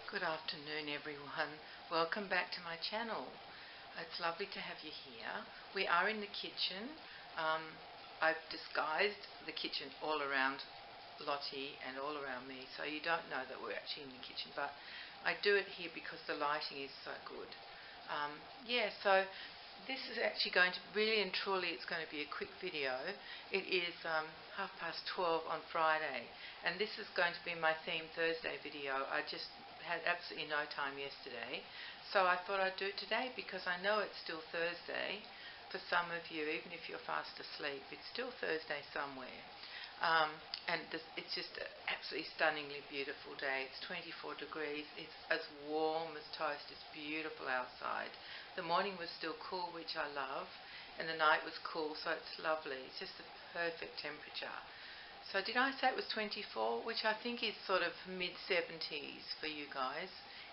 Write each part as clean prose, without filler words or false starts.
Good afternoon, everyone. Welcome back to my channel. It's lovely to have you here. We are in the kitchen. I've disguised the kitchen all around Lottie and all around me, so you don't know that we're actually in the kitchen, but I do it here because the lighting is so good. So this is actually going to really and truly, it's going to be a quick video. It is 12:30 on Friday, and this is going to be my Theme Thursday video. I just had absolutely no time yesterday, so I thought I'd do it today because I know it's still Thursday for some of you. Even if you're fast asleep, it's still Thursday somewhere. It's just an absolutely stunningly beautiful day. It's 24 degrees. It's as warm as toast. It's beautiful outside. The morning was still cool, which I love, and the night was cool, so it's lovely. It's just the perfect temperature. So did I say it was 24, which I think is sort of mid-70s for you guys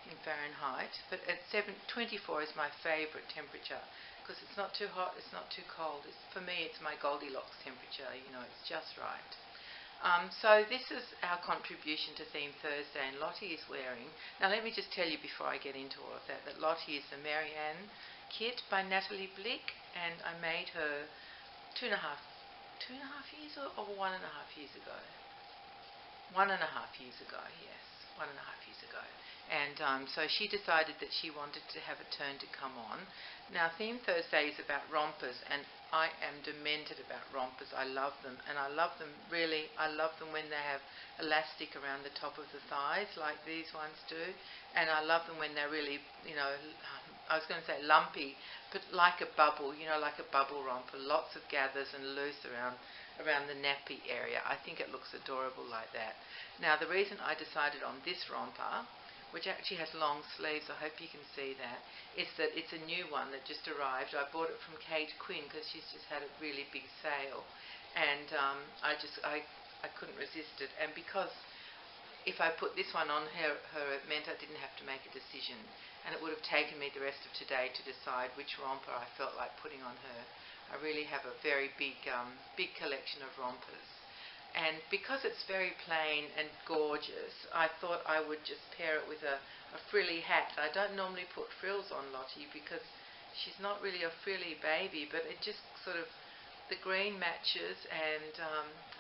in Fahrenheit, but at 24 is my favourite temperature because it's not too hot, it's not too cold. For me, it's my Goldilocks temperature, it's just right. So this is our contribution to Theme Thursday, and Lottie is wearing, now let me just tell you before I get into all of that Lottie is the Marianne kit by Natalie Blick, and I made her two and a half years or 1.5 years ago? 1.5 years ago, yes, 1.5 years ago. And so she decided that she wanted to have a turn to come on. Now, Theme Thursday is about rompers, and I am demented about rompers. I love them, and I love them really. I love them when they have elastic around the top of the thighs, like these ones do, and I love them when they're really, I was going to say lumpy, but like a bubble, like a bubble romper, lots of gathers and loose around the nappy area. I think it looks adorable like that. Now, the reason I decided on this romper, which actually has long sleeves, I hope you can see that, is that it's a new one that just arrived. I bought it from Kate Quinn because she's just had a really big sale, and I couldn't resist it. And because if I put this one on her, it meant I didn't have to make a decision, and it would have taken me the rest of today to decide which romper I felt like putting on her. I really have a very big collection of rompers. And because it's very plain and gorgeous, I thought I would just pair it with a frilly hat. I don't normally put frills on Lottie because she's not really a frilly baby, but it just sort of, the green matches, and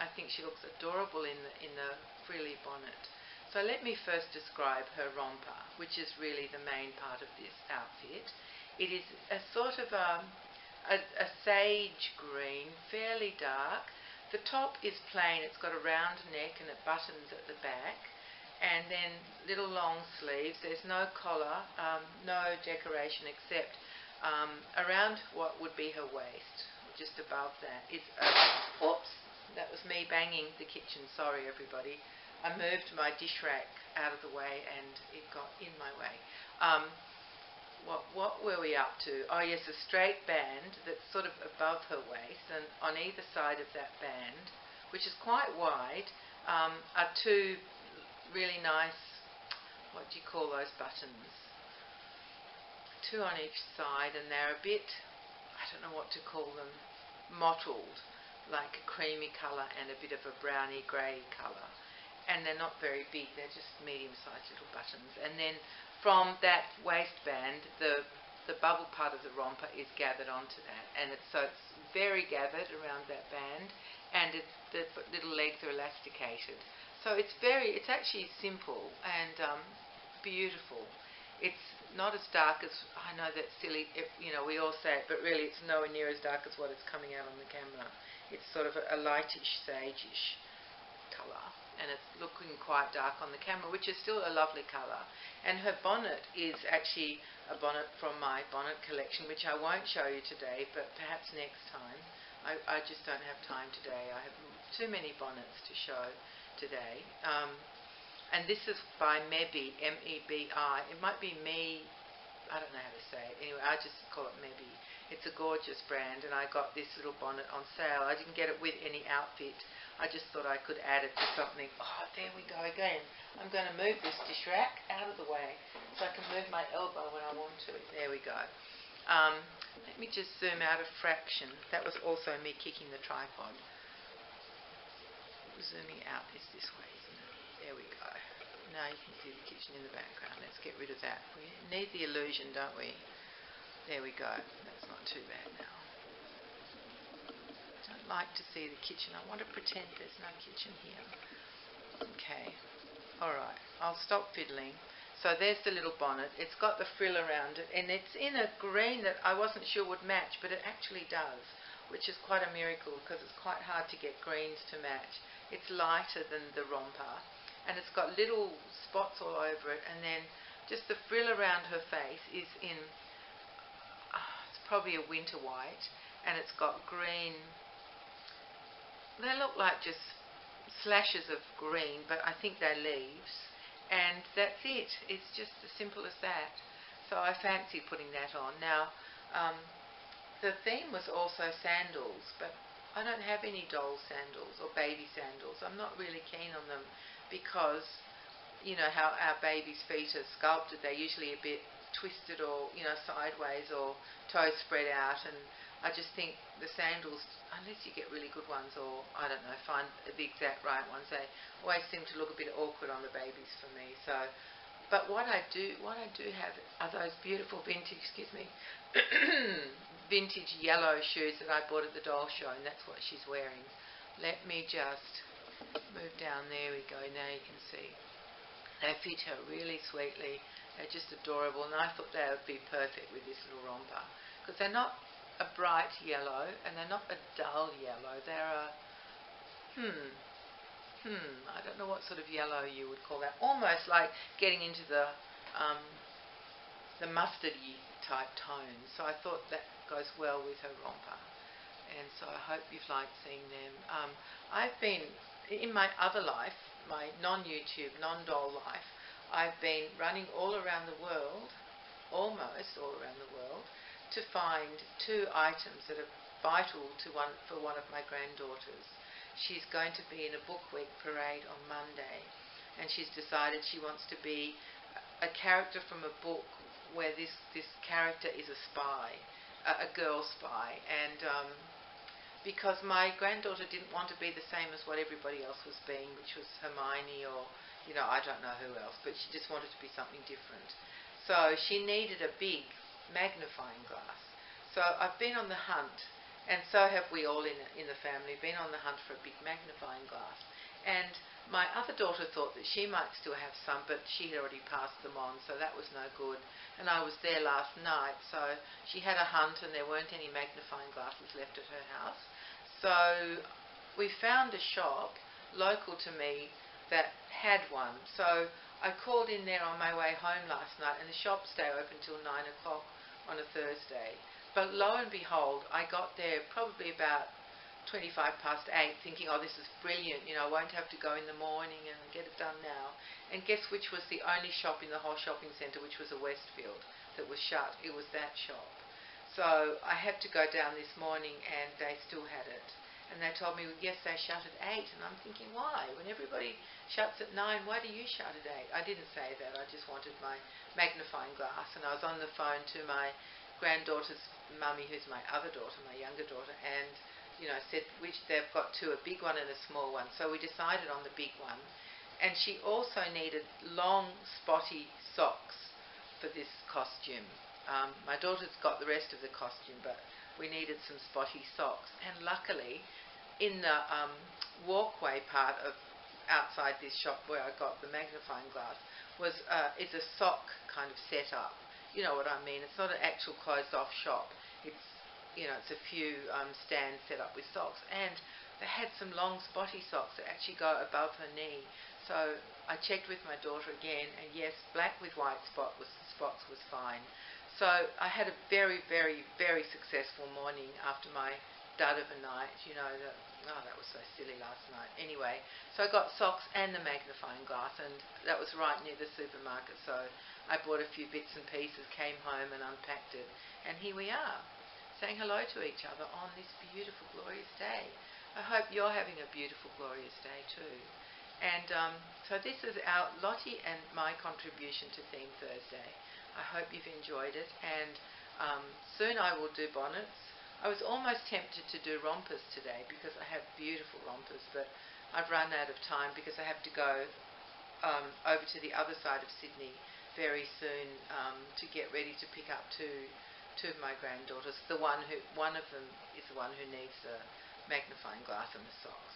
I think she looks adorable in the frilly bonnet. So let me first describe her romper, which is really the main part of this outfit. It is a sort of a sage green, fairly dark. The top is plain. It's got a round neck and it buttons at the back, and then little long sleeves. There's no collar, no decoration except around what would be her waist, just above that. Oops, that was me banging the kitchen. Sorry, everybody. I moved my dish rack out of the way and it got in my way. What were we up to? Oh yes, a straight band that's sort of above her waist, and on either side of that band, which is quite wide, are two really nice, what do you call those buttons? Two on each side, and they're a bit, I don't know what to call them, mottled, like a creamy colour and a bit of a browny grey colour. And they're not very big, they're just medium-sized little buttons. And then from that waistband, the bubble part of the romper is gathered onto that, and it's very gathered around that band, and the little legs are elasticated. So it's actually simple and beautiful. It's not as dark as, I know that's silly, we all say it, but really it's nowhere near as dark as what is coming out on the camera. It's sort of a lightish, sage-ish colour, and it's looking quite dark on the camera, which is still a lovely colour. And her bonnet is actually a bonnet from my bonnet collection, which I won't show you today, but perhaps next time. I just don't have time today. I have too many bonnets to show today. And this is by Mebi, M-E-B-I. It might be me, I don't know how to say it. Anyway, I just call it Mebi. It's a gorgeous brand, and I got this little bonnet on sale. I didn't get it with any outfit. I just thought I could add it to something. Oh, there we go again. I'm going to move this dish rack out of the way so I can move my elbow when I want to. There we go. Let me just zoom out a fraction. That was also me kicking the tripod. Zooming out is this way, isn't it? There we go. Now you can see the kitchen in the background. Let's get rid of that. We need the illusion, don't we? There we go. That's not too bad now. I don't like to see the kitchen. I want to pretend there's no kitchen here. Okay. Alright. I'll stop fiddling. So there's the little bonnet. It's got the frill around it, and it's in a green that I wasn't sure would match, but it actually does, which is quite a miracle because it's quite hard to get greens to match. It's lighter than the romper, and it's got little spots all over it, and then just the frill around her face is in, it's probably a winter white, and it's got green. They look like just slashes of green, but I think they're leaves, and that's it. It's just as simple as that. So I fancy putting that on. Now, the theme was also sandals, but I don't have any doll sandals or baby sandals. I'm not really keen on them because, you know, how our baby's feet are sculpted. They're usually a bit twisted or, you know, sideways or toes spread out, and I just think the sandals, unless you get really good ones or, I don't know, find the exact right ones, they always seem to look a bit awkward on the babies for me. So, but what I do have are those beautiful vintage, vintage yellow shoes that I bought at the doll show, and that's what she's wearing. Let me just move down. There we go. Now you can see. They fit her really sweetly. They're just adorable, and I thought they would be perfect with this little romper because they're not a bright yellow and they're not a dull yellow. They're a I don't know what sort of yellow you would call that. Almost like getting into the mustardy type tone. So I thought that goes well with her romper, and so I hope you've liked seeing them. I've been in my other life, my non-YouTube, non-doll life. I've been running all around the world, almost all around the world, to find 2 items that are vital to for one of my granddaughters. She's going to be in a Book Week parade on Monday, and she's decided she wants to be a character from a book where this character is a spy, a girl spy, and because my granddaughter didn't want to be the same as what everybody else was being, which was Hermione or, you know, I don't know who else, but she just wanted to be something different. So she needed a big magnifying glass. So I've been on the hunt, and so have we all in the family, been on the hunt for a big magnifying glass. And my other daughter thought that she might still have some, but she had already passed them on, so that was no good. And I was there last night, so she had a hunt and there weren't any magnifying glasses left at her house. So we found a shop local to me that had one. So I called in there on my way home last night, and the shops stay open till 9 o'clock on a Thursday. But lo and behold, I got there probably about 25 past 8 thinking, oh, this is brilliant, you know, I won't have to go in the morning and get it done now. And guess which was the only shop in the whole shopping centre, which was a Westfield, that was shut. It was that shop. So I had to go down this morning and they still had it. And they told me, well, yes, they shut at 8. And I'm thinking, why? When everybody shuts at 9, why do you shut at 8? I didn't say that. I just wanted my magnifying glass. And I was on the phone to my granddaughter's mummy, who's my other daughter, my younger daughter, and, you know, said which they've got 2, a big one and a small one. So we decided on the big one. And she also needed long, spotty socks for this costume. My daughter's got the rest of the costume, but we needed some spotty socks. And luckily, in the walkway part of outside this shop where I got the magnifying glass is a sock kind of setup. You know what I mean? It's not an actual closed-off shop. It's, you know, it's a few stands set up with socks, and they had some long spotty socks that actually go above her knee. So I checked with my daughter again, and yes, black with white spots was fine. So I had a very, very, very successful morning after my dud of a night. You know, that was so silly last night. Anyway, so I got socks and the magnifying glass, and that was right near the supermarket. So I bought a few bits and pieces, came home and unpacked it, and here we are, saying hello to each other on this beautiful, glorious day. I hope you're having a beautiful, glorious day too. And so this is our Lottie and my contribution to Theme Thursday. I hope you've enjoyed it, and soon I will do bonnets. I was almost tempted to do rompers today because I have beautiful rompers, but I've run out of time because I have to go over to the other side of Sydney very soon to get ready to pick up two of my granddaughters. One of them is the one who needs the magnifying glass and the socks.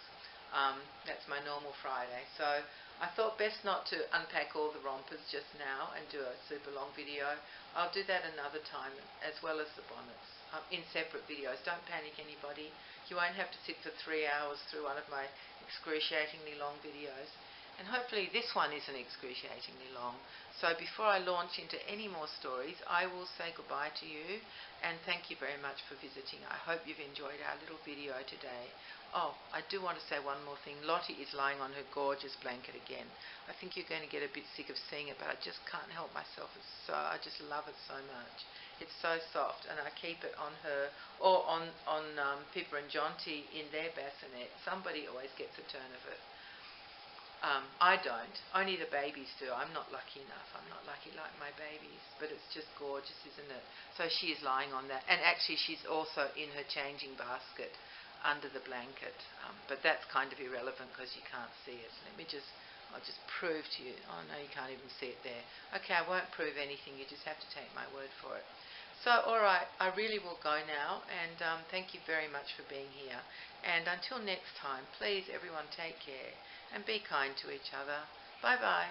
That's my normal Friday. So I thought best not to unpack all the rompers just now and do a super long video. I'll do that another time, as well as the bonnets, in separate videos. Don't panic, anybody. You won't have to sit for 3 hours through one of my excruciatingly long videos. And hopefully this one isn't excruciatingly long. So before I launch into any more stories, I will say goodbye to you and thank you very much for visiting. I hope you've enjoyed our little video today. Oh, I do want to say one more thing. Lottie is lying on her gorgeous blanket again. I think you're going to get a bit sick of seeing it, but I just can't help myself. I just love it so much. It's so soft, and I keep it on her or on Pippa and Jonty in their bassinet. Somebody always gets a turn of it. I don't. Only the babies do. I'm not lucky enough. I'm not lucky like my babies. But it's just gorgeous, isn't it? So she is lying on that. And actually she's also in her changing basket under the blanket. But that's kind of irrelevant because you can't see it. I'll just prove to you. Oh no, you can't even see it there. Okay, I won't prove anything. You just have to take my word for it. So, alright, I really will go now, and thank you very much for being here. And until next time, please everyone take care and be kind to each other. Bye bye.